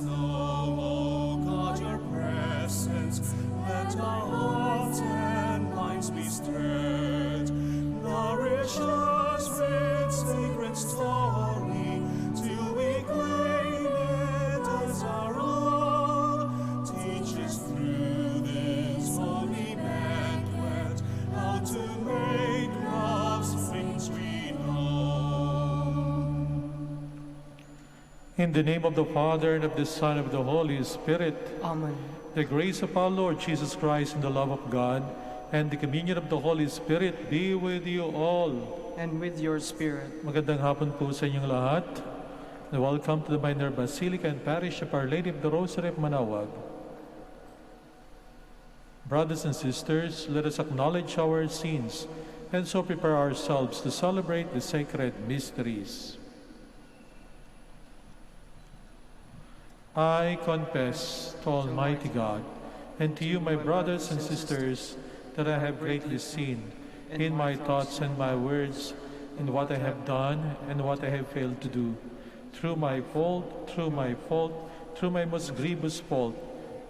know, O God, your presence. Let our hearts and minds be stirred. Nourish us with sacred story, till we claim it as our own. Teach us through this holy banquet how to make love's things we know. In the name of the Father, and of the Son, and of the Holy Spirit. Amen. The grace of our Lord Jesus Christ and the love of God and the communion of the Holy Spirit be with you all. And with your spirit. Magandang hapon po sa inyong lahat. Welcome to the Minor Basilica and Parish of Our Lady of the Rosary of Manaoag. Brothers and sisters, let us acknowledge our sins and so prepare ourselves to celebrate the sacred mysteries. I confess to Almighty God and to you, my brothers and sisters, that I have greatly sinned in my thoughts and my words, in what I have done and what I have failed to do, through my most grievous fault.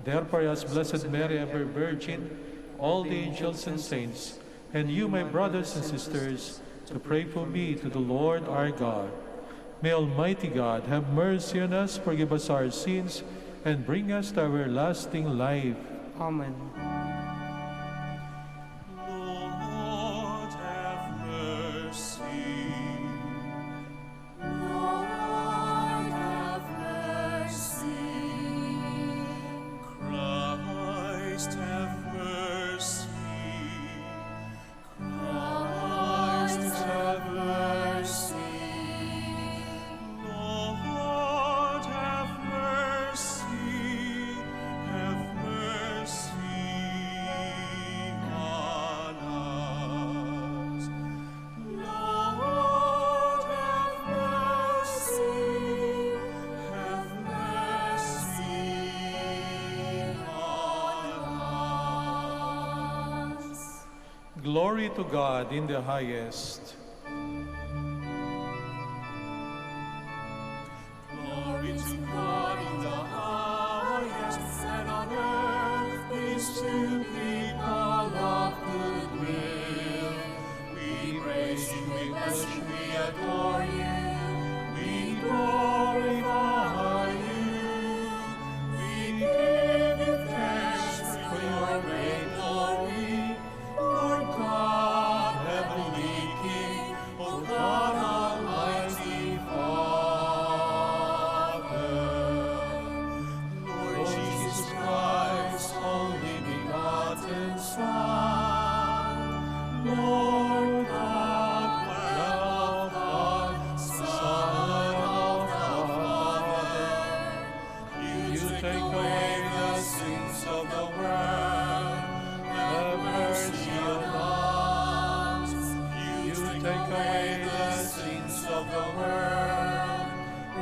Therefore, as Blessed Mary, ever Virgin, all the angels and saints, and you, my brothers and sisters, to pray for me to the Lord our God. May Almighty God have mercy on us, forgive us our sins, and bring us to everlasting life. Amen. Lord, have mercy. Lord, have mercy. Christ, have mercy. Christ, have mercy. Lord, have mercy. Have mercy on us. Lord, have mercy. Have mercy on us. Glory to God in the highest. Glory to God in the highest, and on earth peace to people of good will. We praise you, we bless you, we adore you, we glorify you. We give you thanks for your great glory, Lord God, heavenly King, O God, Almighty Father. Lord Jesus Christ, only begotten Son, Lord God, Lamb of God, Son of the Father, you take away the sins of the world, have mercy on us. You take away the sins of the world,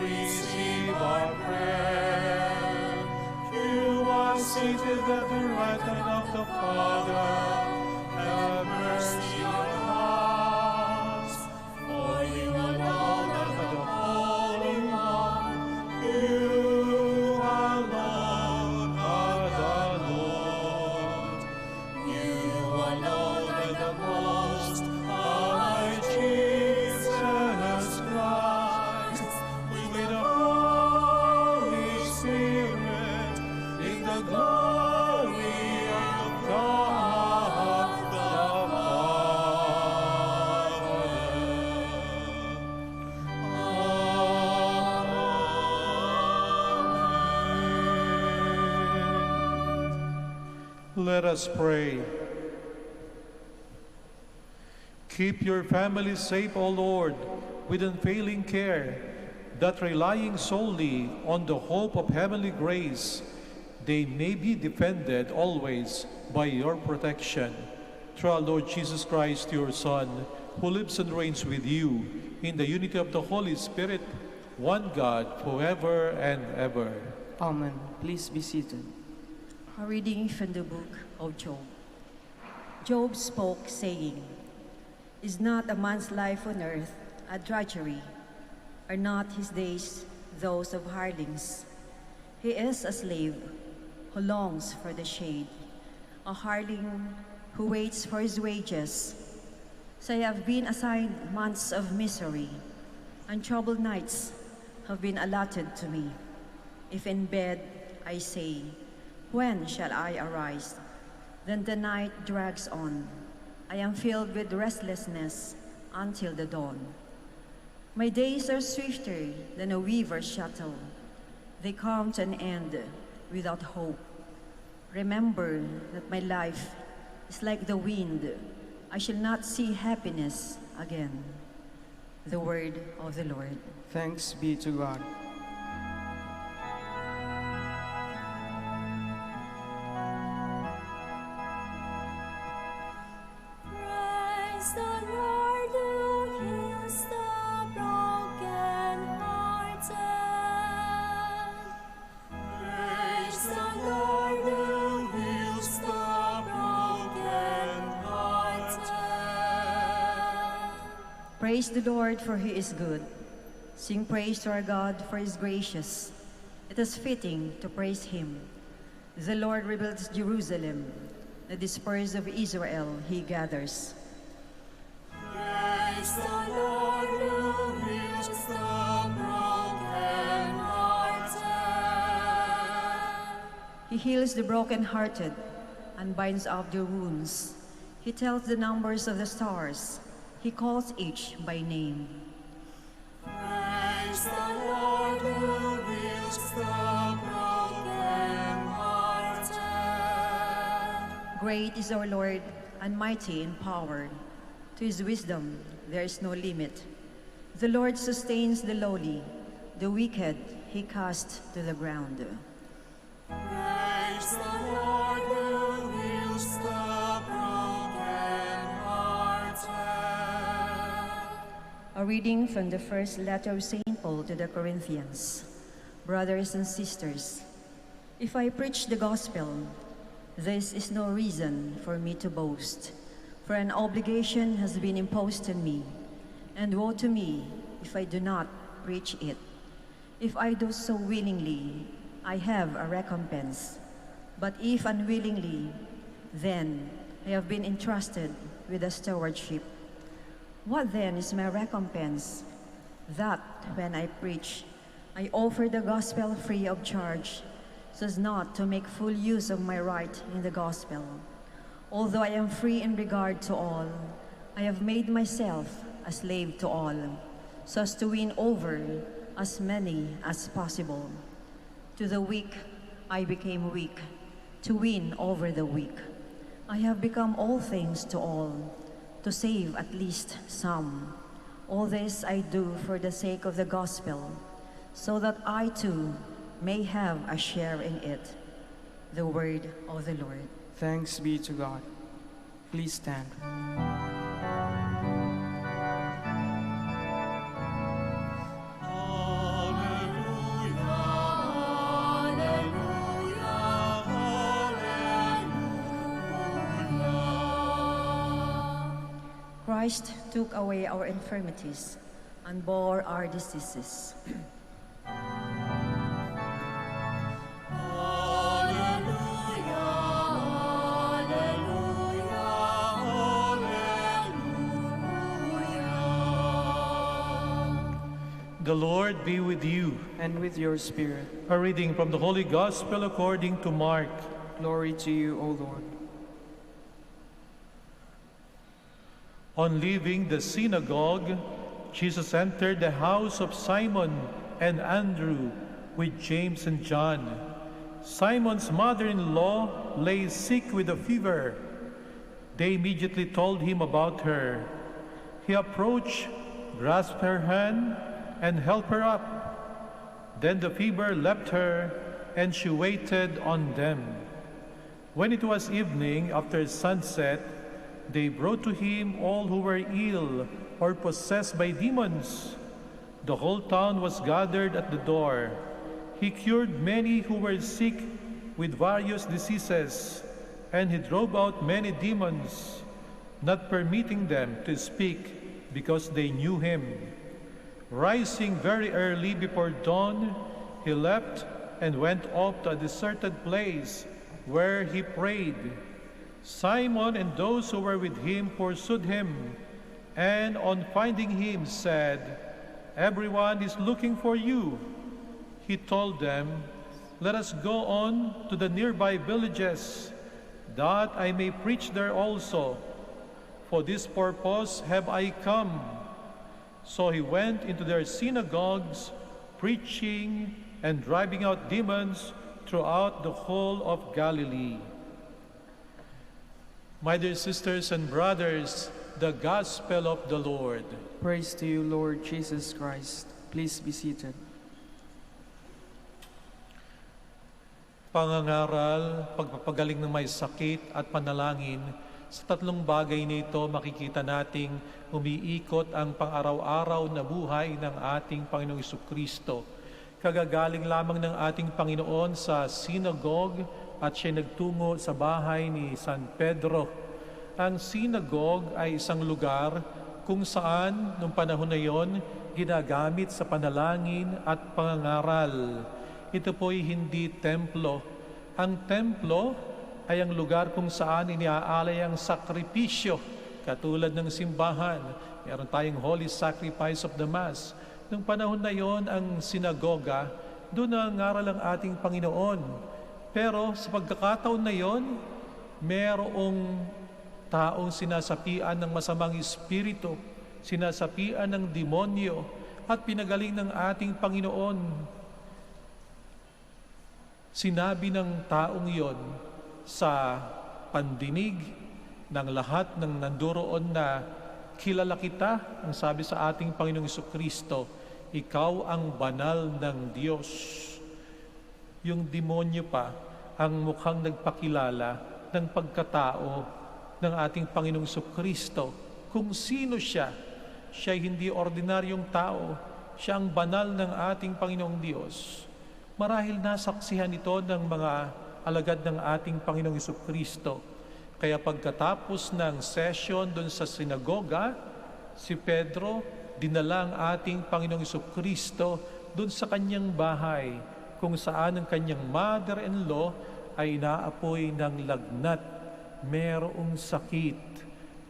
receive our prayer. You are seated at the right hand of the Father, have mercy on us. For you alone are the Holy One, you alone are the Lord. You alone are the Most High Jesus Christ, with the Holy Spirit, in the glory of God the Father. Let us pray. Keep your family safe, O Lord, with unfailing care, that relying solely on the hope of heavenly grace, they may be defended always by your protection. Through our Lord Jesus Christ, your Son, who lives and reigns with you in the unity of the Holy Spirit, one God, forever and ever. Amen. Please be seated. A reading from the book of Job. Job spoke, saying, "Is not a man's life on earth a drudgery? Are not his days those of hirelings? He is a slave who longs for the shade, a hireling who waits for his wages. So I have been assigned months of misery, and troubled nights have been allotted to me. If in bed I say, when shall I arise? Then the night drags on. I am filled with restlessness until the dawn. My days are swifter than a weaver's shuttle. They come to an end without hope. Remember that my life is like the wind. I shall not see happiness again. The word of the Lord. Thanks be to God. Praise the Lord who heals the brokenhearted. Praise the Lord who heals the brokenhearted. Praise the Lord, for he is good. Sing praise to our God, for he is gracious. It is fitting to praise him. The Lord rebuilds Jerusalem. The dispersed of Israel he gathers. Praise the Lord who heals the brokenhearted. He heals the brokenhearted and binds up their wounds. He tells the numbers of the stars. He calls each by name. Praise the Lord who heals the brokenhearted. Great is our Lord and mighty in power. To his wisdom there is no limit. The Lord sustains the lowly. The wicked he casts to the ground. Praise the Lord who heals the brokenhearted. A reading from the first letter of St. Paul to the Corinthians. Brothers and sisters, if I preach the gospel, this is no reason for me to boast, for an obligation has been imposed on me, and woe to me if I do not preach it. If I do so willingly, I have a recompense, but if unwillingly, then I have been entrusted with a stewardship. What then is my recompense? That when I preach, I offer the gospel free of charge, so as not to make full use of my right in the gospel. Although I am free in regard to all, I have made myself a slave to all, so as to win over as many as possible. To the weak, I became weak, to win over the weak. I have become all things to all, to save at least some. All this I do for the sake of the gospel, so that I too may have a share in it. The word of the Lord. Thanks be to God. Please stand. Christ took away our infirmities and bore our diseases. The Lord be with you. And with your spirit. A reading from the Holy Gospel according to Mark. Glory to you, O Lord. On leaving the synagogue, Jesus entered the house of Simon and Andrew with James and John. Simon's mother-in-law lay sick with a fever. They immediately told him about her. He approached, grasped her hand, and helped her up. Then the fever left her, and she waited on them. When it was evening, after sunset, they brought to him all who were ill or possessed by demons. The whole town was gathered at the door. He cured many who were sick with various diseases, and he drove out many demons, not permitting them to speak because they knew him. Rising very early before dawn, he left and went off to a deserted place where he prayed. Simon and those who were with him pursued him, and on finding him said, "Everyone is looking for you." He told them, "Let us go on to the nearby villages, that I may preach there also. For this purpose have I come." So he went into their synagogues, preaching and driving out demons throughout the whole of Galilee. My dear sisters and brothers, the Gospel of the Lord. Praise to you, Lord Jesus Christ. Please be seated. Pangangaral, pagpapagaling ng may sakit at panalangin, sa tatlong bagay nito makikita nating umiikot ang pang-araw-araw na buhay ng ating Panginoong Jesucristo. Kagagaling lamang ng ating Panginoon sa synagogue at siya nagtungo sa bahay ni San Pedro. Ang synagogue ay isang lugar kung saan noong panahon na yon ginagamit sa panalangin at pangangaral. Ito po'y hindi templo. Ang templo ay ang lugar kung saan iniaalay ang sakripisyo, katulad ng simbahan. Meron tayong Holy Sacrifice of the Mass. Noong panahon na yon, ang sinagoga, doon nangangaral ang ating Panginoon. Pero sa pagkakataon na yon, merong taong sinasapian ng masamang espiritu, sinasapian ng demonyo, at pinagaling ng ating Panginoon. Sinabi ng taong yon, sa pandinig ng lahat ng nanduroon na kilala kita, ang sabi sa ating Panginoong Jesucristo, ikaw ang banal ng Diyos. Yung demonyo pa ang mukhang nagpakilala ng pagkatao ng ating Panginoong Jesucristo. Kung sino siya, siya hindi ordinaryong tao, siya ang banal ng ating Panginoong Diyos. Marahil nasaksihan ito ng mga alagad ng ating Panginoong Jesucristo. Kaya pagkatapos ng session doon sa sinagoga, si Pedro dinala ang ating Panginoong Jesucristo doon sa kanyang bahay, kung saan ang kanyang mother-in-law ay inaapoy ng lagnat, merong sakit.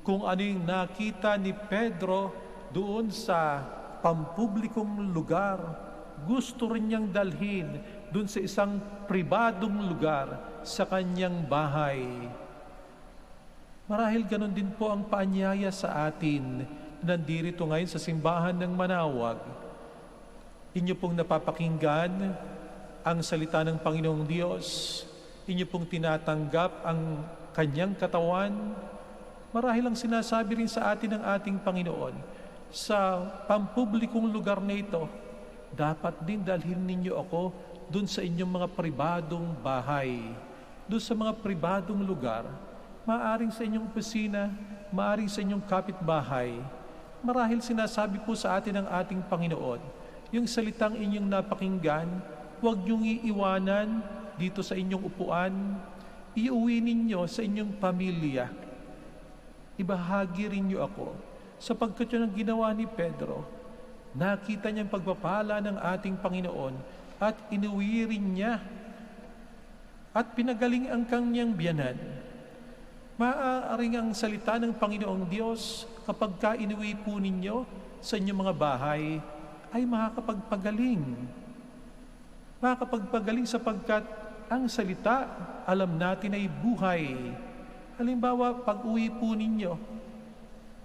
Kung ano yung nakita ni Pedro doon sa pampublikong lugar, gusto rin niyang dalhin doon sa isang pribadong lugar sa kanyang bahay. Marahil ganon din po ang paanyaya sa atin na nandirito ngayon sa simbahan ng Manaoag. Inyo pong napapakinggan ang salita ng Panginoong Diyos. Inyo pong tinatanggap ang kanyang katawan. Marahil ang sinasabi rin sa atin ng ating Panginoon, sa pampublikong lugar na ito, dapat din dalhin ninyo ako doon sa inyong mga pribadong bahay, doon sa mga pribadong lugar, maaring sa inyong opisina, maaring sa inyong kapitbahay. Marahil sinasabi po sa atin ng ating Panginoon, yung salitang inyong napakinggan, huwag niyong iiwanan dito sa inyong upuan, iuwi ninyo sa inyong pamilya. Ibahagi rin niyo ako, sapagkat yun ang ginawa ni Pedro. Nakita niyang pagpapala ng ating Panginoon at inuwi rin niya at pinagaling ang kanyang biyanan. Maaaring ang salita ng Panginoong Diyos kapag ka inuwi po ninyo sa inyong mga bahay ay makakapagpagaling. Makakapagpagaling sapagkat ang salita, alam natin, ay buhay. Halimbawa, pag-uwi po ninyo,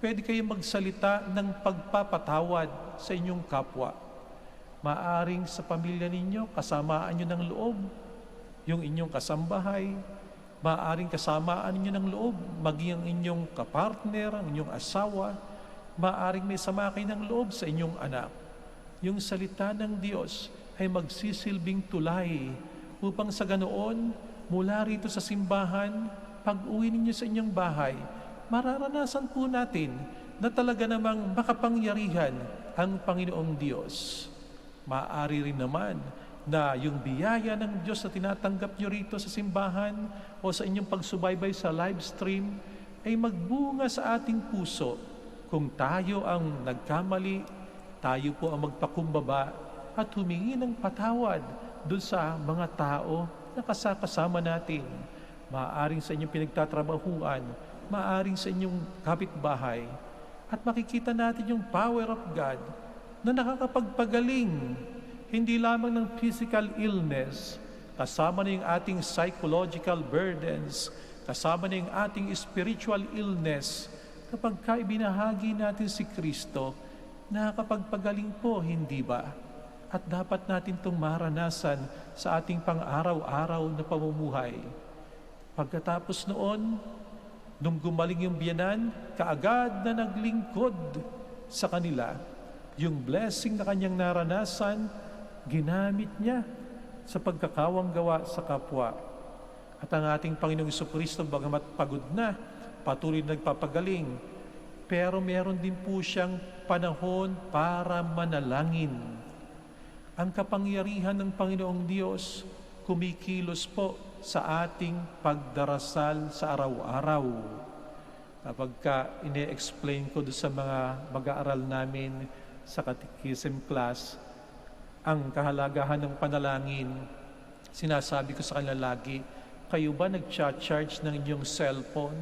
pwede kayong magsalita ng pagpapatawad sa inyong kapwa. Maaring sa pamilya ninyo, kasamaan nyo ng loob, yung inyong kasambahay. Maaring kasamaan ninyo ng loob, maging ang inyong kapartner, ang inyong asawa. Maaring may sama kayo ng loob sa inyong anak. Yung salita ng Diyos ay magsisilbing tulay upang sa ganoon, mula rito sa simbahan, pag-uwi ninyo sa inyong bahay, mararanasan po natin na talaga namang makapangyarihan ang Panginoong Diyos. Maaari rin naman na yung biyaya ng Diyos na tinatanggap nyo rito sa simbahan o sa inyong pagsubaybay sa live stream ay magbunga sa ating puso. Kung tayo ang nagkamali, tayo po ang magpakumbaba at humingi ng patawad doon sa mga tao na kasama natin. Maaaring sa inyong pinagtatrabahuan, maaaring sa inyong kapitbahay. At makikita natin yung power of God na nakakapagpagaling, hindi lamang ng physical illness, kasama na yung ating psychological burdens, kasama na yung ating spiritual illness. Kapag ibinahagi natin si Kristo, nakakapagpagaling po, hindi ba? At dapat natin itong maranasan sa ating pang-araw-araw na pamumuhay. Pagkatapos noon, nung gumaling yung biyanan, kaagad na naglingkod sa kanila. Yung blessing na kanyang naranasan, ginamit niya sa pagkakawang gawa sa kapwa. At ang ating Panginoong Jesucristo, bagamat pagod na, patuloy na nagpapagaling, pero meron din po siyang panahon para manalangin. Ang kapangyarihan ng Panginoong Diyos kumikilos po sa ating pagdarasal sa araw-araw. Kapag ine-explain ko doon sa mga mag-aaral namin sa catechism class, ang kahalagahan ng panalangin, sinasabi ko sa kanila lagi, kayo ba nag-charge ng inyong cellphone?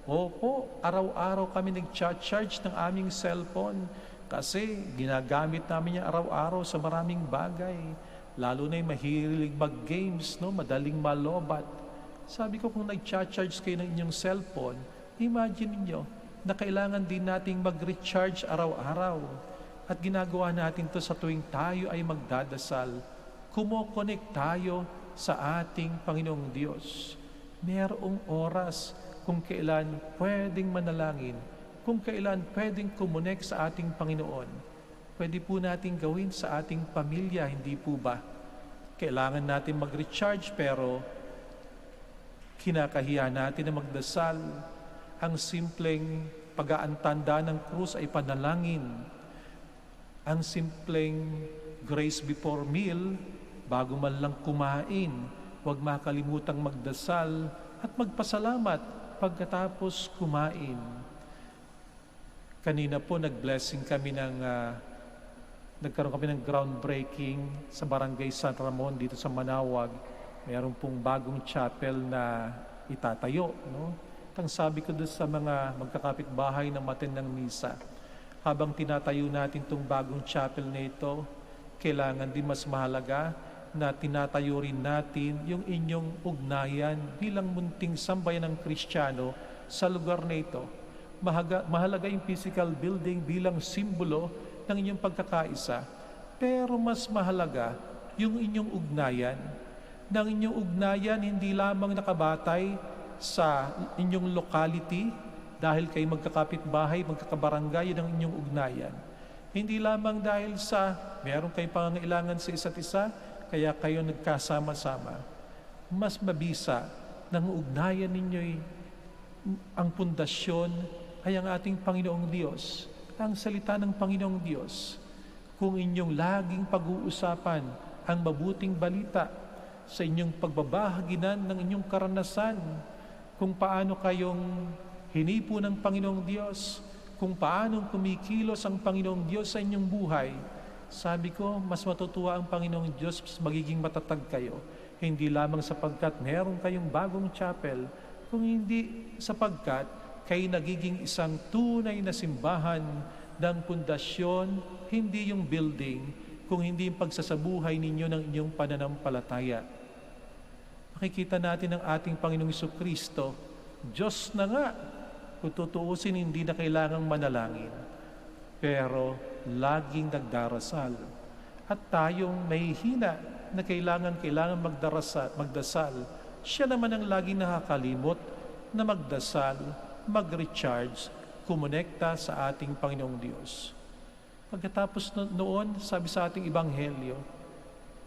Opo, araw-araw kami nag-charge ng aming cellphone kasi ginagamit namin niya araw-araw sa maraming bagay. Lalo na yung mahilig mag-games, no? Madaling malobat. Sabi ko, kung nag-charge kayo ng inyong cellphone, imagine niyo na kailangan din nating mag-recharge araw-araw. At ginagawa natin to sa tuwing tayo ay magdadasal. Kumokonek tayo sa ating Panginoong Diyos. Merong oras kung kailan pwedeng manalangin, kung kailan pwedeng kumonek sa ating Panginoon. Pwede po natin gawin sa ating pamilya, hindi po ba? Kailangan natin mag-recharge pero kinakahiya natin na magdasal. Ang simpleng pag-aantanda ng krus ay panalangin. Ang simpleng grace before meal, bago man lang kumain, huwag makalimutang magdasal at magpasalamat pagkatapos kumain. Kanina po nag-blessing kami nagkaroon kami ng groundbreaking sa Barangay San Ramon dito sa Manaoag. Meron pong bagong chapel na itatayo. No? Ang sabi ko doon sa mga magkakapitbahay na matin ng misa, habang tinatayo natin itong bagong chapel na ito, kailangan din mas mahalaga na tinatayo rin natin yung inyong ugnayan bilang munting sambayan ng Kristiyano sa lugar na ito. Mahalaga yung physical building bilang simbolo ng inyong pagkakaisa, pero mas mahalaga yung inyong ugnayan. Ng inyong ugnayan hindi lamang nakabatay sa inyong locality, dahil kayo magkakapitbahay, magkakabarangay, yun ang inyong ugnayan. Hindi lamang dahil sa meron kayong pangangailangan sa isa't isa, kaya kayo nagkasama-sama. Mas mabisa ng ugnayan ninyo'y ang pundasyon ay ang ating Panginoong Diyos, ang salita ng Panginoong Diyos. Kung inyong laging pag-uusapan ang mabuting balita sa inyong pagbabahaginan ng inyong karanasan, kung paano kayong hinipo ng Panginoong Diyos, kung paano kumikilos ang Panginoong Diyos sa inyong buhay, sabi ko, mas matutuwa ang Panginoong Diyos, mas magiging matatag kayo. Hindi lamang sapagkat meron kayong bagong chapel, kung hindi sapagkat kayo nagiging isang tunay na simbahan ng pundasyon, hindi yung building, kung hindi yung pagsasabuhay ninyo ng inyong pananampalataya. Makikita natin ang ating Panginoong Jesucristo, Diyos na nga, kung tutuusin, hindi na kailangang manalangin, pero laging nagdarasal. At tayong nahihina na kailangan magdasal, siya naman ang laging nakakalimot na magdasal, mag-recharge, kumonekta sa ating Panginoong Diyos. Pagkatapos noon, sabi sa ating Ebanghelyo,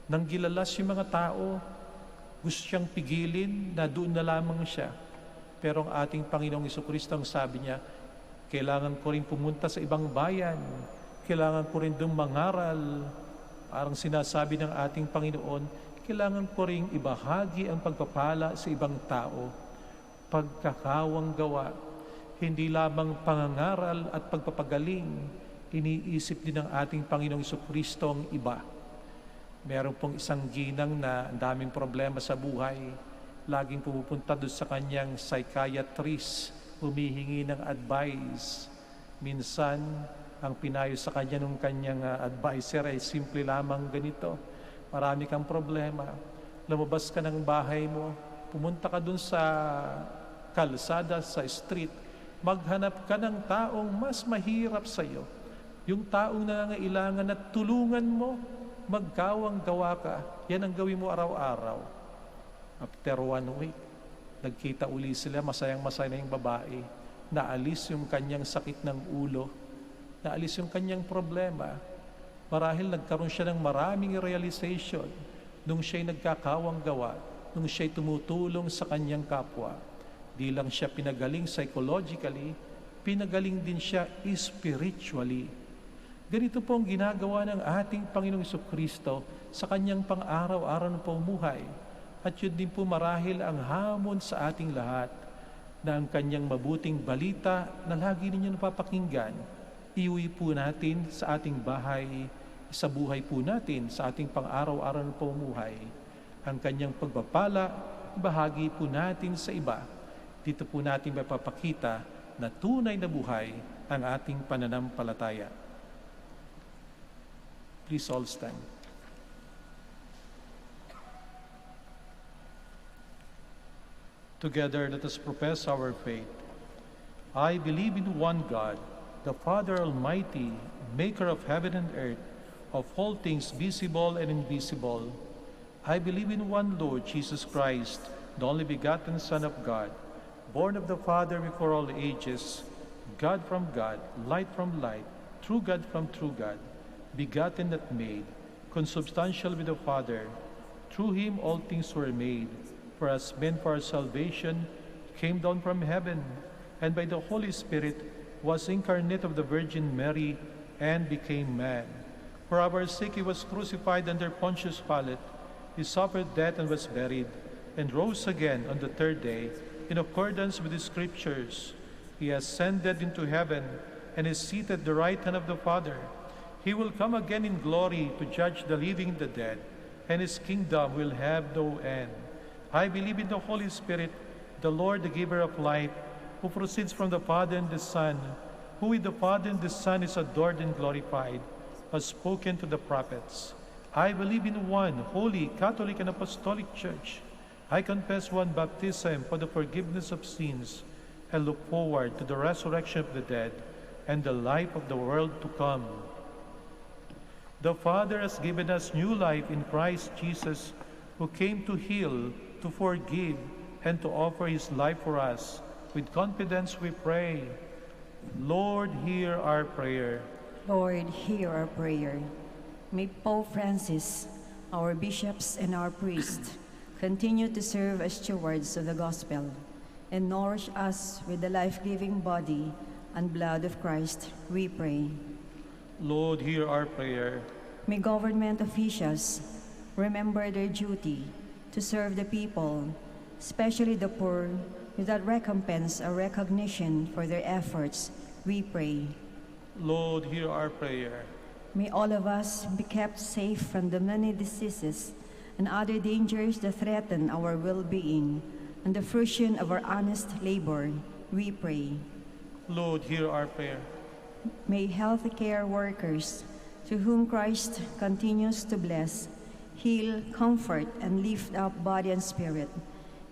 nang gilalas yung mga tao, gusto siyang pigilin na doon na lamang siya. Pero ang ating Panginoong Jesucristo, ang sabi niya, kailangan ko rin pumunta sa ibang bayan, kailangan ko rin doon mangaral. Parang sinasabi ng ating Panginoon, kailangan ko rin ibahagi ang pagpapala sa ibang tao. Pagkakawang gawa, hindi lamang pangangaral at pagpapagaling, iniisip din ng ating Panginoong Jesucristo ang iba. Meron pong isang ginang na ang daming problema sa buhay. Laging pumupunta doon sa kanyang psychiatrist, humihingi ng advice. Minsan, ang pinayo sa kanya ng kanyang advisor ay simple lamang ganito: marami kang problema, lumabas ka ng bahay mo, pumunta ka doon sa kalsada, sa street, maghanap ka ng taong mas mahirap sa iyo. Yung taong nangangailangan at tulungan mo, magkawang gawa ka. Yan ang gawin mo araw-araw. After 1 week, nagkita uli sila, masayang-masaya na yung babae. Naalis yung kanyang sakit ng ulo. Naalis yung kanyang problema. Marahil nagkaroon siya ng maraming realization nung siya'y nagkakawang gawa, nung siya'y tumutulong sa kanyang kapwa. Di lang siya pinagaling psychologically, pinagaling din siya spiritually. Ganito po ang ginagawa ng ating Panginoong Jesucristo sa kanyang pang-araw-araw na pamumuhay. At yun din po marahil ang hamon sa ating lahat, na ang kanyang mabuting balita na lagi ninyo napapakinggan, iuwi po natin sa ating bahay, sa buhay po natin, sa ating pang-araw-araw na pamumuhay. Ang kanyang pagpapala, bahagi po natin sa iba. Dito po natin mapapakita na tunay na buhay ang ating pananampalataya. Please all stand. Together, let us profess our faith. I believe in one God, the Father Almighty, maker of heaven and earth, of all things visible and invisible. I believe in one Lord, Jesus Christ, the only begotten Son of God, born of the Father before all ages, God from God, light from light, true God from true God, begotten not made, consubstantial with the Father. Through him all things were made. For as men for our salvation came down from heaven, and by the Holy Spirit was incarnate of the Virgin Mary and became man. For our sake he was crucified under Pontius Pilate. He suffered death and was buried, and rose again on the third day, in accordance with the Scriptures. He ascended into heaven, and is seated at the right hand of the Father. He will come again in glory to judge the living and the dead, and his kingdom will have no end. I believe in the Holy Spirit, the Lord, the giver of life, who proceeds from the Father and the Son, who with the Father and the Son is adored and glorified, has spoken to the prophets. I believe in one holy, Catholic, and Apostolic Church. I confess one baptism for the forgiveness of sins, and look forward to the resurrection of the dead and the life of the world to come. The Father has given us new life in Christ Jesus, who came to heal, to forgive, and to offer his life for us. With confidence we pray. Lord, hear our prayer. Lord, hear our prayer. May Pope Francis, our bishops and our priests, continue to serve as stewards of the gospel and nourish us with the life-giving body and blood of Christ, we pray. Lord, hear our prayer. May government officials remember their duty to serve the people, especially the poor, without recompense or recognition for their efforts, we pray. Lord, hear our prayer. May all of us be kept safe from the many diseases and other dangers that threaten our well-being and the fruition of our honest labor, we pray. Lord, hear our prayer. May healthcare workers, to whom Christ continues to bless, heal, comfort, and lift up body and spirit,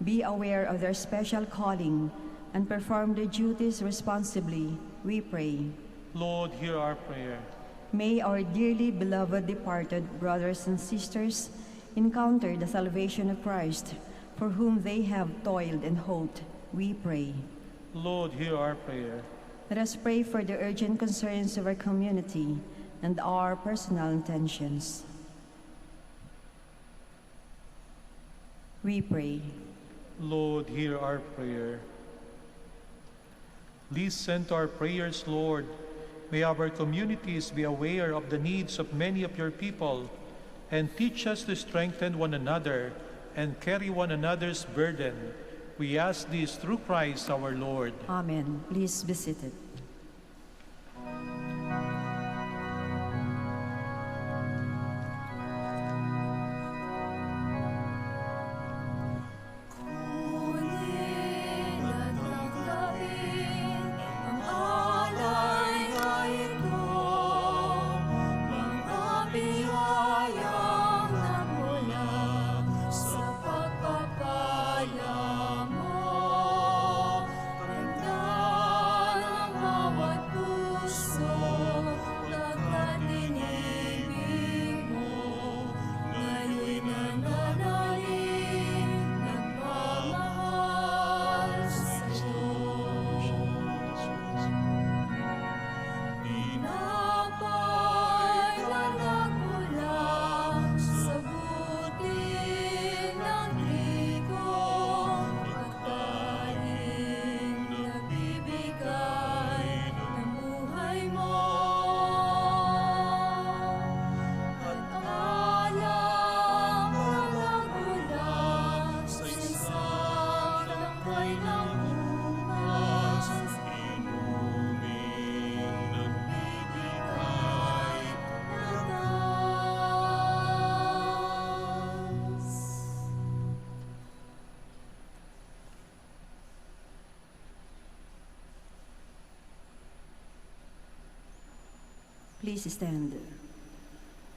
be aware of their special calling and perform their duties responsibly, we pray. Lord, hear our prayer. May our dearly beloved departed brothers and sisters encounter the salvation of Christ, for whom they have toiled and hoped, we pray. Lord, hear our prayer. Let us pray for the urgent concerns of our community and our personal intentions. We pray. Lord, hear our prayer. Listen to our prayers, Lord. May our communities be aware of the needs of many of your people, and teach us to strengthen one another and carry one another's burden. We ask this through Christ our Lord. Amen. Please be seated. Please stand.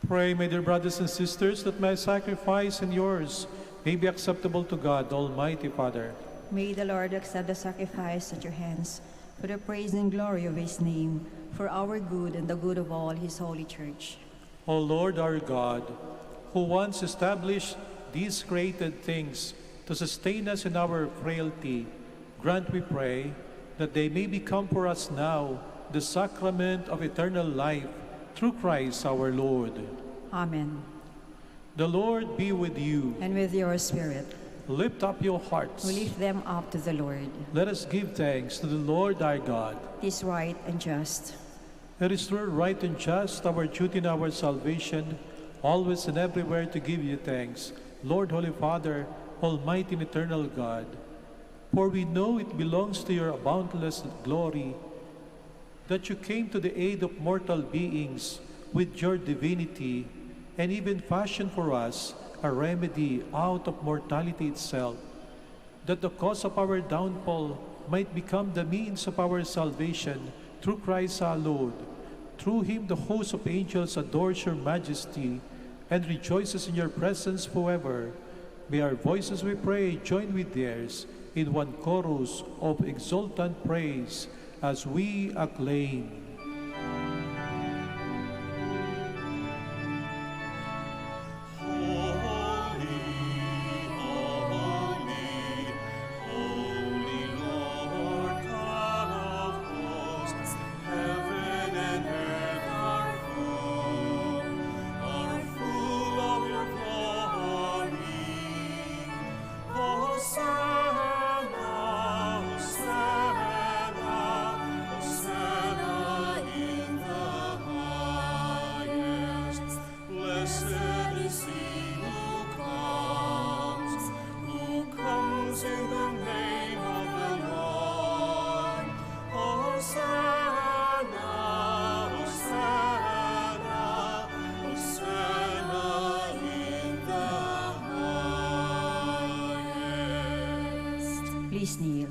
Pray, my dear brothers and sisters, that my sacrifice and yours may be acceptable to God, Almighty Father. May the Lord accept the sacrifice at your hands for the praise and glory of his name, for our good and the good of all his holy church. O Lord our God, who once established these created things to sustain us in our frailty, grant, we pray, that they may become for us now the sacrament of eternal life through Christ our Lord. Amen. The Lord be with you. And with your spirit. Lift up your hearts. We lift them up to the Lord. Let us give thanks to the Lord our God. It is right and just. It is true, right, and just, our duty and our salvation, always and everywhere to give you thanks, Lord, Holy Father, Almighty and eternal God. For we know it belongs to your boundless glory that you came to the aid of mortal beings with your divinity, and even fashioned for us a remedy out of mortality itself, that the cause of our downfall might become the means of our salvation through Christ our Lord. Through him the host of angels adores your majesty and rejoices in your presence forever. May our voices, we pray, join with theirs in one chorus of exultant praise as we acclaim. Please kneel.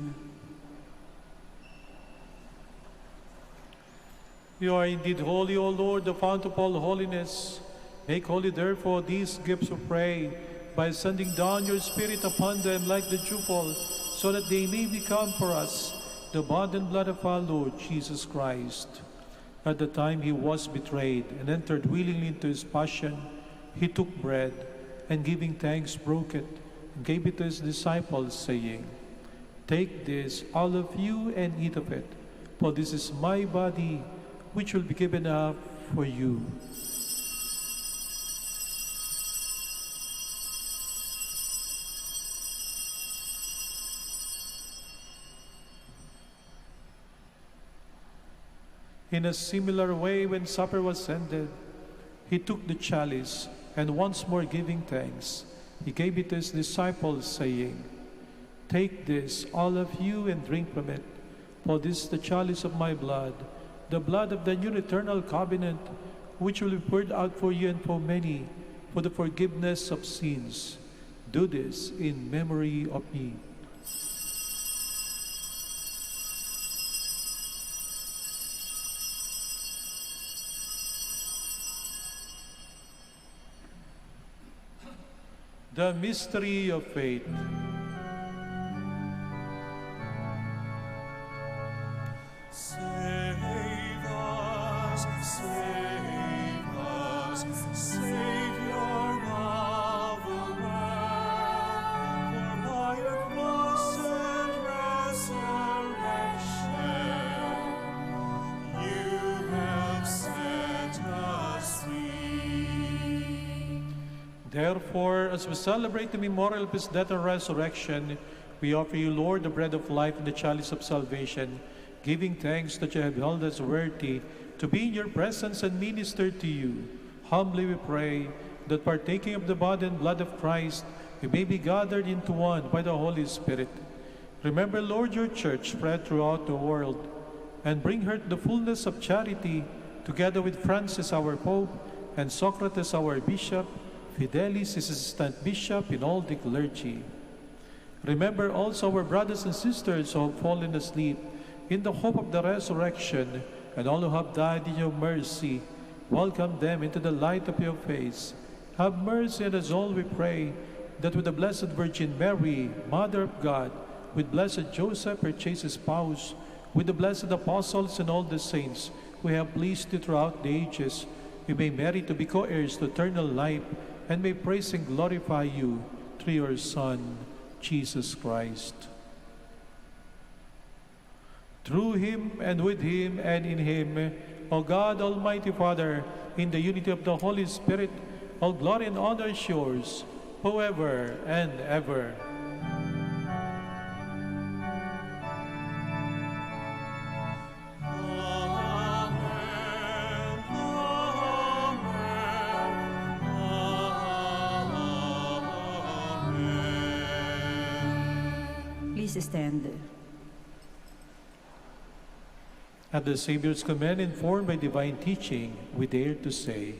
You are indeed holy, O Lord, the fount of all holiness. Make holy, therefore, these gifts, we pray, by sending down your Spirit upon them like the dewfall, so that they may become for us the body and blood of our Lord Jesus Christ. At the time he was betrayed and entered willingly into his passion, he took bread, and giving thanks, broke it, and gave it to his disciples, saying, "Take this, all of you, and eat of it, for this is my body, which will be given up for you." In a similar way, when supper was ended, he took the chalice, and once more giving thanks, he gave it to his disciples, saying, "Take this, all of you, and drink from it, for this is the chalice of my blood, the blood of the new eternal covenant, which will be poured out for you and for many, for the forgiveness of sins. Do this in memory of me." The mystery of faith. Save us, save us, Savior of the world, for by your cross and resurrection, you have set us free. Therefore, as we celebrate the memorial of his death and resurrection, we offer you, Lord, the bread of life and the chalice of salvation, giving thanks that you have held us worthy to be in your presence and minister to you. Humbly we pray that partaking of the body and blood of Christ, we may be gathered into one by the Holy Spirit. Remember, Lord, your church spread throughout the world, and bring her to the fullness of charity, together with Francis our Pope, and Socrates our Bishop, Fidelis his assistant bishop, in all the clergy. Remember also our brothers and sisters who have fallen asleep in the hope of the resurrection, and all who have died in your mercy. welcome them into the light of your face. Have mercy on us all, we pray, that with the Blessed Virgin Mary, Mother of God, with blessed Joseph, her chaste spouse, with the blessed apostles and all the saints who have pleased you throughout the ages, we may merit to be co-heirs to eternal life and may praise and glorify you through your Son, Jesus Christ. Through him and with him and in him, O God, Almighty Father, in the unity of the Holy Spirit, all glory and honor is yours, forever and ever. Please stand. At the Savior's command, informed by divine teaching, we dare to say,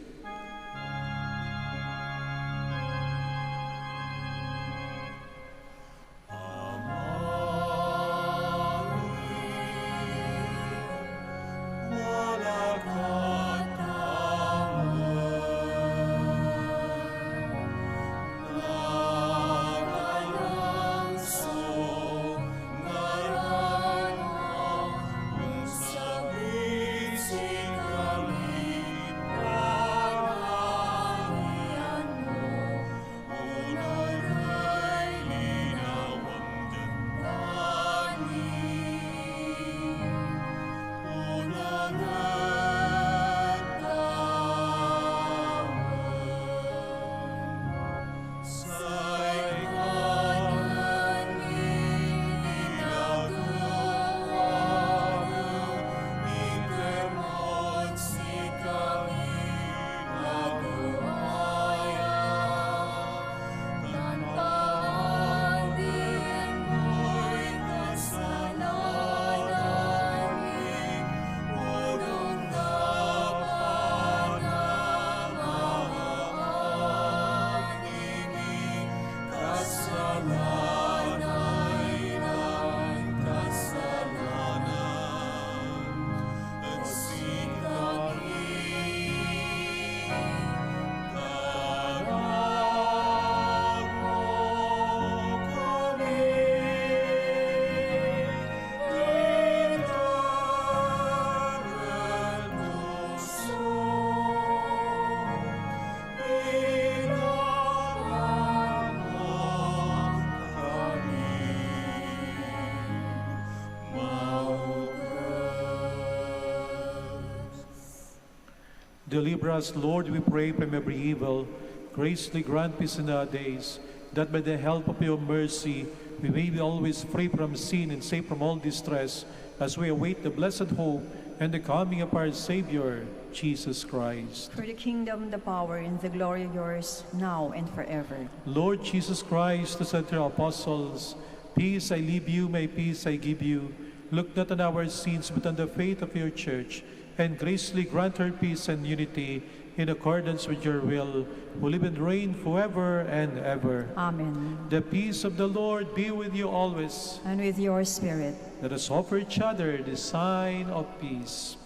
Deliver us, Lord, we pray, from every evil. Graciously grant peace in our days, that by the help of your mercy we may be always free from sin and safe from all distress, as we await the blessed hope and the coming of our Savior, Jesus Christ. For the kingdom, the power, and the glory are yours, now and forever. Lord Jesus Christ, who said to your apostles, "Peace I leave you, my peace I give you," look not on our sins, but on the faith of your church, and graciously grant her peace and unity in accordance with your will, who live and reign forever and ever. Amen. The peace of the Lord be with you always. And with your spirit. Let us offer each other the sign of peace.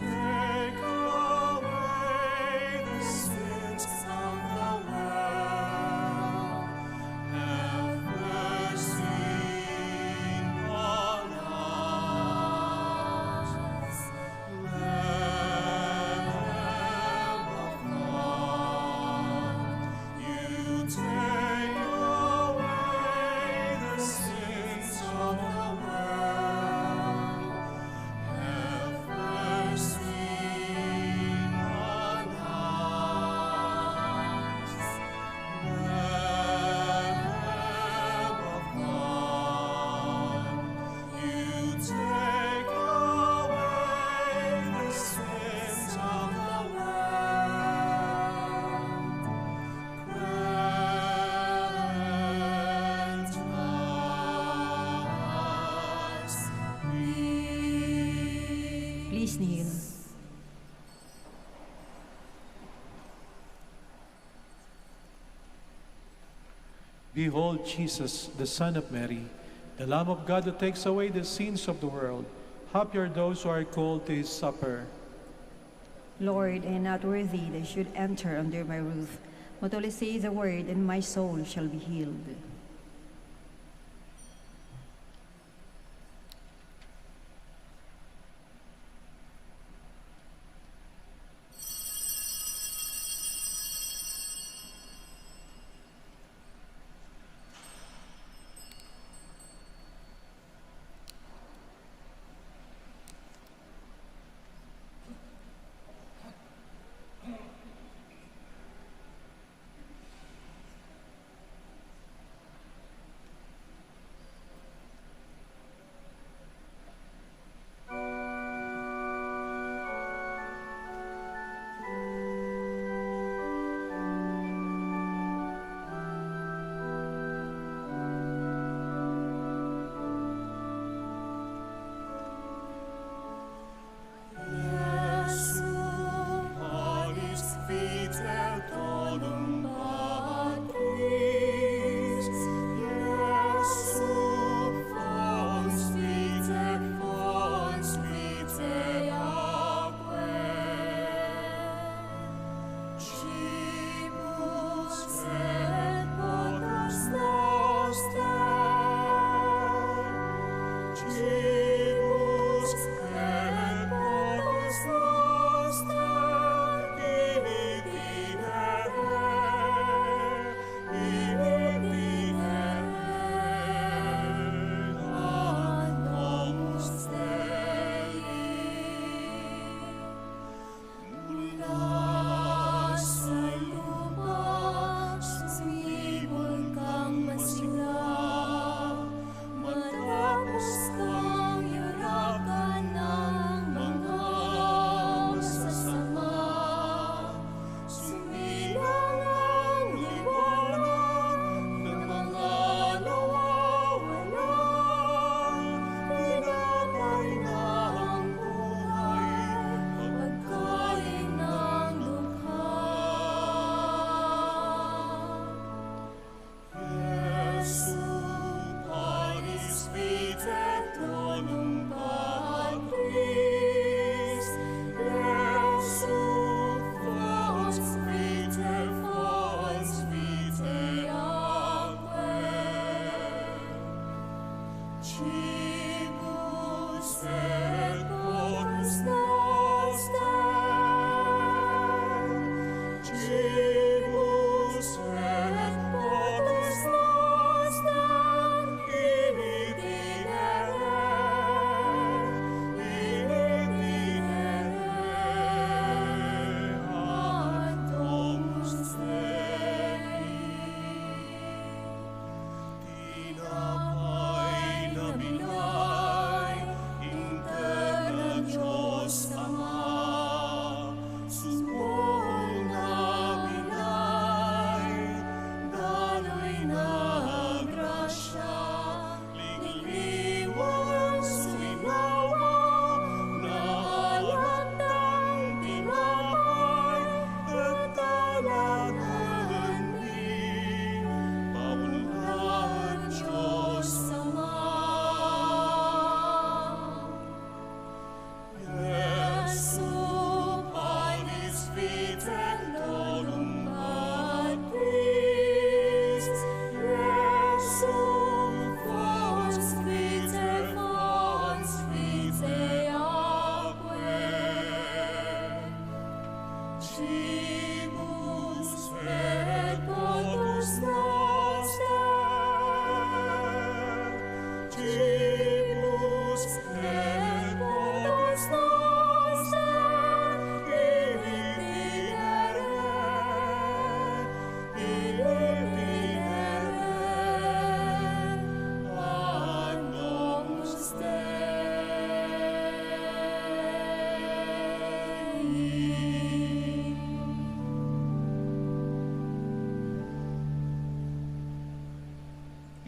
Take away the sins of the world. Behold Jesus, the Son of Mary, the Lamb of God who takes away the sins of the world. Happy are those who are called to his supper. Lord, I am not worthy that you should enter under my roof, but only say the word, and my soul shall be healed.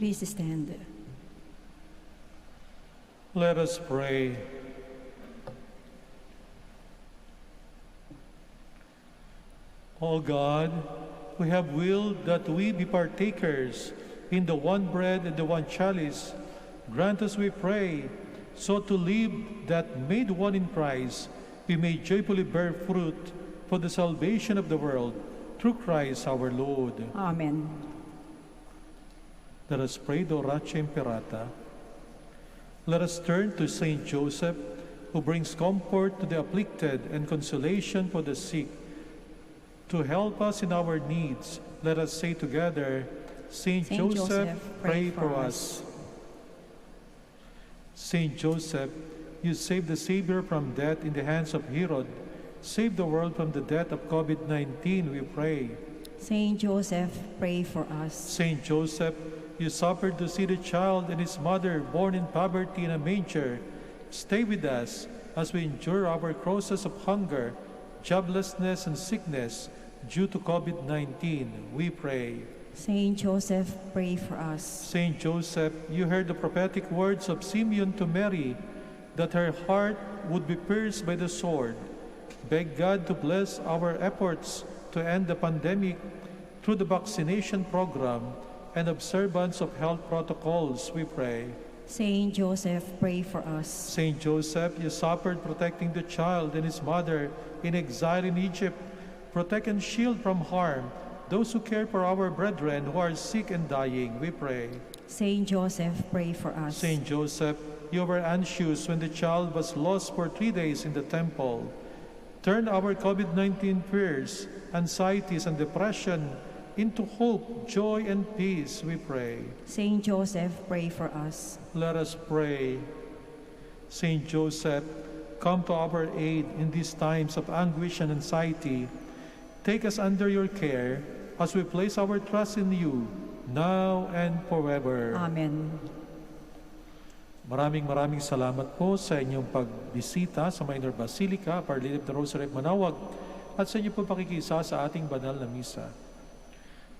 Please stand. Let us pray. O God, we have willed that we be partakers in the one bread and the one chalice, grant us, we pray, so to live that made one in Christ, we may joyfully bear fruit for the salvation of the world, through Christ our Lord. Amen. Let us pray the Oratio Imperata. Let us turn to Saint Joseph, who brings comfort to the afflicted and consolation for the sick. To help us in our needs, let us say together, Saint Joseph, pray for us. Saint Joseph, you saved the Savior from death in the hands of Herod. Save the world from the death of COVID-19, we pray. Saint Joseph, pray for us. Saint Joseph, you suffered to see the child and his mother born in poverty in a manger. Stay with us as we endure our crosses of hunger, joblessness, and sickness due to COVID-19, we pray. Saint Joseph, pray for us. Saint Joseph, you heard the prophetic words of Simeon to Mary, that her heart would be pierced by the sword. Beg God to bless our efforts to end the pandemic through the vaccination program and observance of health protocols, we pray. Saint Joseph, pray for us. Saint Joseph, you suffered protecting the child and his mother in exile in Egypt. Protect and shield from harm those who care for our brethren who are sick and dying, we pray. Saint Joseph, pray for us. Saint Joseph, you were anxious when the child was lost for 3 days in the temple. Turn our COVID-19 fears, anxieties, and depression into hope, joy, and peace, we pray. Saint Joseph, pray for us. Let us pray. Saint Joseph, come to our aid in these times of anguish and anxiety. Take us under your care as we place our trust in you, now and forever. Amen. Maraming salamat po sa inyong pagbisita sa Minor Basilica, Our Lady of the Rosary of Manaoag, at sa inyong po pakikisa sa ating banal na misa.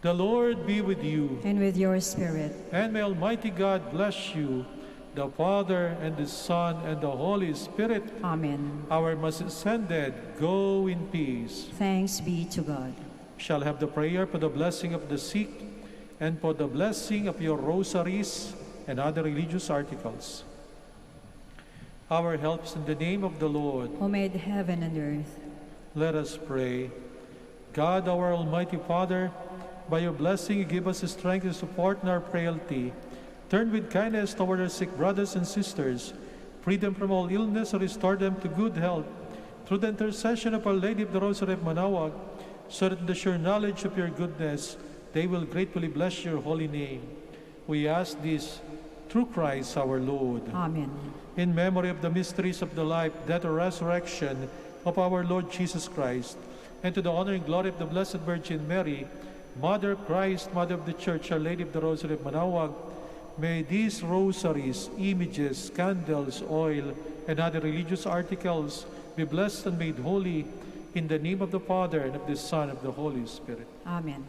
The Lord be with you. And with your spirit. And may Almighty God bless you, the Father, and the Son, and the Holy Spirit. Amen. Our Mass is ended. Go in peace. Thanks be to God. We shall have the prayer for the blessing of the sick and for the blessing of your rosaries and other religious articles. Our helps in the name of the Lord, who made heaven and earth. Let us pray. God, our Almighty Father, by your blessing, you give us the strength and support in our frailty. Turn with kindness toward our sick brothers and sisters. Free them from all illness and restore them to good health. Through the intercession of Our Lady of the Rosary of Manaoag, so that in the sure knowledge of your goodness, they will gratefully bless your holy name. We ask this through Christ our Lord. Amen. In memory of the mysteries of the life, death, and resurrection of our Lord Jesus Christ, and to the honor and glory of the Blessed Virgin Mary, Mother of Christ, Mother of the Church, Our Lady of the Rosary of Manaoag, may these rosaries, images, candles, oil, and other religious articles be blessed and made holy in the name of the Father, and of the Son, and of the Holy Spirit. Amen.